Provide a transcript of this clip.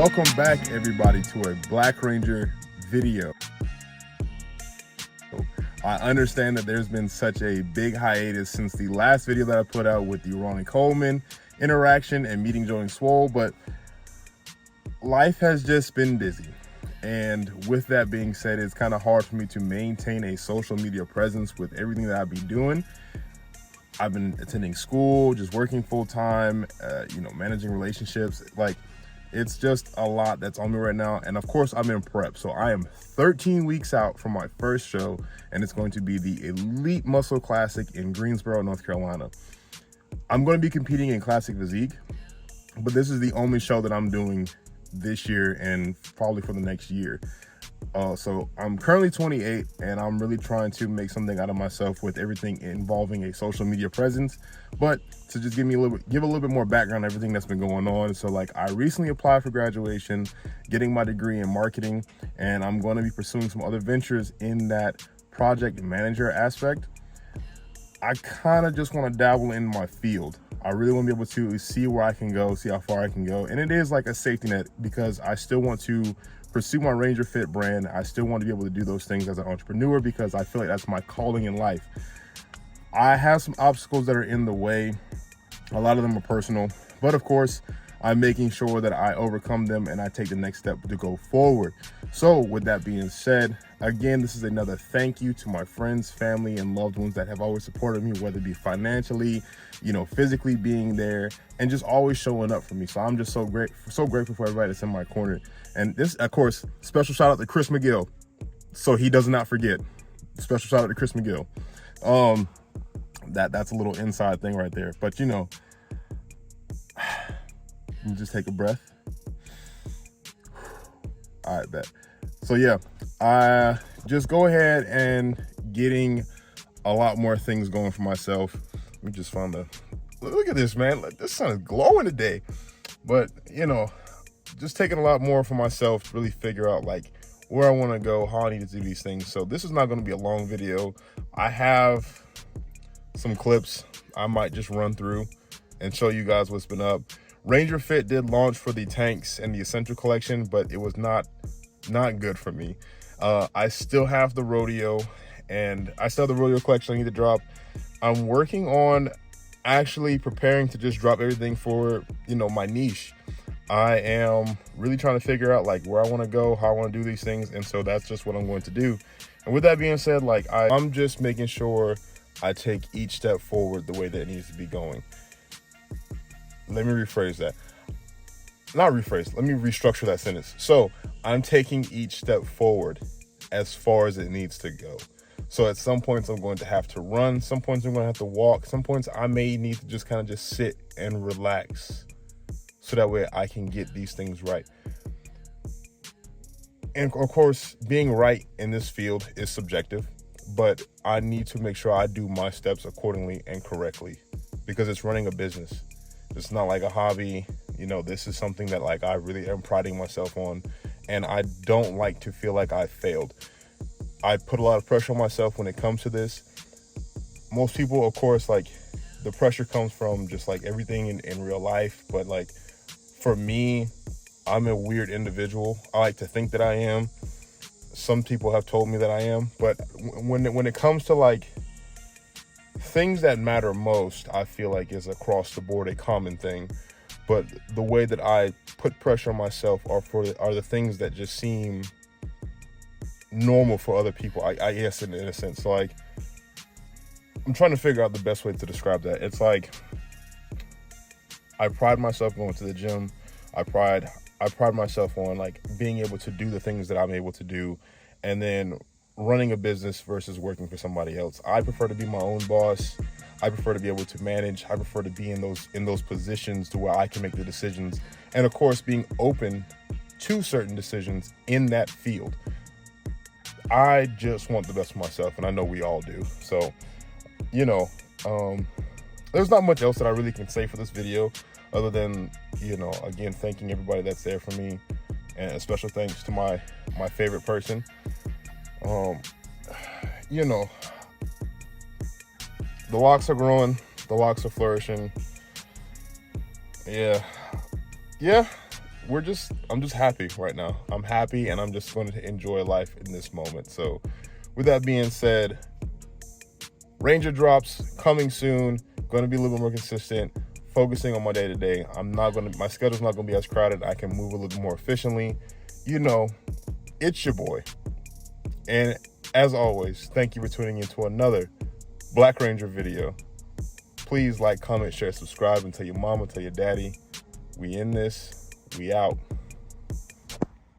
Welcome back, everybody, to a Black Ranger video. I understand that there's been such a big hiatus since the last video that I put out with the Ronnie Coleman interaction and meeting Joey Swole, but life has just been busy. And with that being said, it's kind of hard for me to maintain a social media presence with everything that I've been doing. I've been attending school, just working full time, managing relationships. Like, it's just a lot that's on me right now. And of course, I'm in prep. So I am 13 weeks out from my first show, and it's going to be the Elite Muscle Classic in Greensboro, North Carolina. I'm going to be competing in Classic Physique, but this is the only show that I'm doing this year and probably for the next year. So I'm currently 28, and I'm really trying to make something out of myself with everything involving a social media presence. But to just give a little bit more background on everything that's been going on. So like, I recently applied for graduation, getting my degree in marketing, and I'm going to be pursuing some other ventures in that project manager aspect. I kind of just want to dabble in my field. I really want to be able to see where I can go, see how far I can go. And it is like a safety net because I still want to pursue my Ranger Fit brand. I still want to be able to do those things as an entrepreneur because I feel like that's my calling in life. I have some obstacles that are in the way. A lot of them are personal, but of course, I'm making sure that I overcome them and I take the next step to go forward. So with that being said, again, this is another thank you to my friends, family, and loved ones that have always supported me, whether it be financially, physically being there, and just always showing up for me. So I'm just so grateful for everybody that's in my corner. And this, of course, special shout out to Chris McGill, so he does not forget. Special shout out to Chris McGill. That's a little inside thing right there. But you just take a breath. All right, bet. So yeah, I just go ahead and getting a lot more things going for myself. Let me just find look at this, man. This sun is glowing today. But just taking a lot more for myself to really figure out like where I want to go, how I need to do these things. So this is not going to be a long video. I have some clips I might just run through and show you guys what's been up. Ranger Fit did launch for the tanks and the Essential Collection, but it was not good for me. I still have the rodeo, and I still have the rodeo collection I need to drop. I'm working on actually preparing to just drop everything for my niche. I am really trying to figure out like where I want to go, how I want to do these things, and so that's just what I'm going to do. And with that being said, like I'm just making sure I take each step forward the way that it needs to be going. Let me rephrase that. Let me restructure that sentence. So I'm taking each step forward as far as it needs to go. So at some points I'm going to have to run, some points I'm going to have to walk, some points I may need to just kind of just sit and relax so that way I can get these things right. And of course, being right in this field is subjective, but I need to make sure I do my steps accordingly and correctly because it's running a business. It's not like a hobby. This is something that like I really am priding myself on, and I don't like to feel like I failed. I put a lot of pressure on myself when it comes to this. Most people, of course, like the pressure comes from just like everything in real life. But like for me, I'm a weird individual. I like to think that I am. Some people have told me that I am. But when it comes to like things that matter most, I feel like is across the board a common thing. But the way that I put pressure on myself are the things that just seem normal for other people, I guess, in a sense. So like I'm trying to figure out the best way to describe that. It's like I pride myself going to the gym. I pride myself on like being able to do the things that I'm able to do, and then running a business versus working for somebody else. I prefer to be my own boss. I prefer to be able to manage. I prefer to be in those positions to where I can make the decisions, and of course being open to certain decisions in that field. I just want the best for myself, and I know we all do. So there's not much else that I really can say for this video other than again, thanking everybody that's there for me, and a special thanks to my favorite person. The locks are growing, the locks are flourishing. Yeah, I'm just happy right now. I'm happy, and I'm just going to enjoy life in this moment. So with that being said, Ranger drops coming soon. Going to be a little bit more consistent, focusing on my day-to-day. My schedule's not going to be as crowded. I can move a little more efficiently. You know, it's your boy. And as always, thank you for tuning in to another Black Ranger video. Please like, comment, share, subscribe, and tell your mama, tell your daddy. We in this. We out.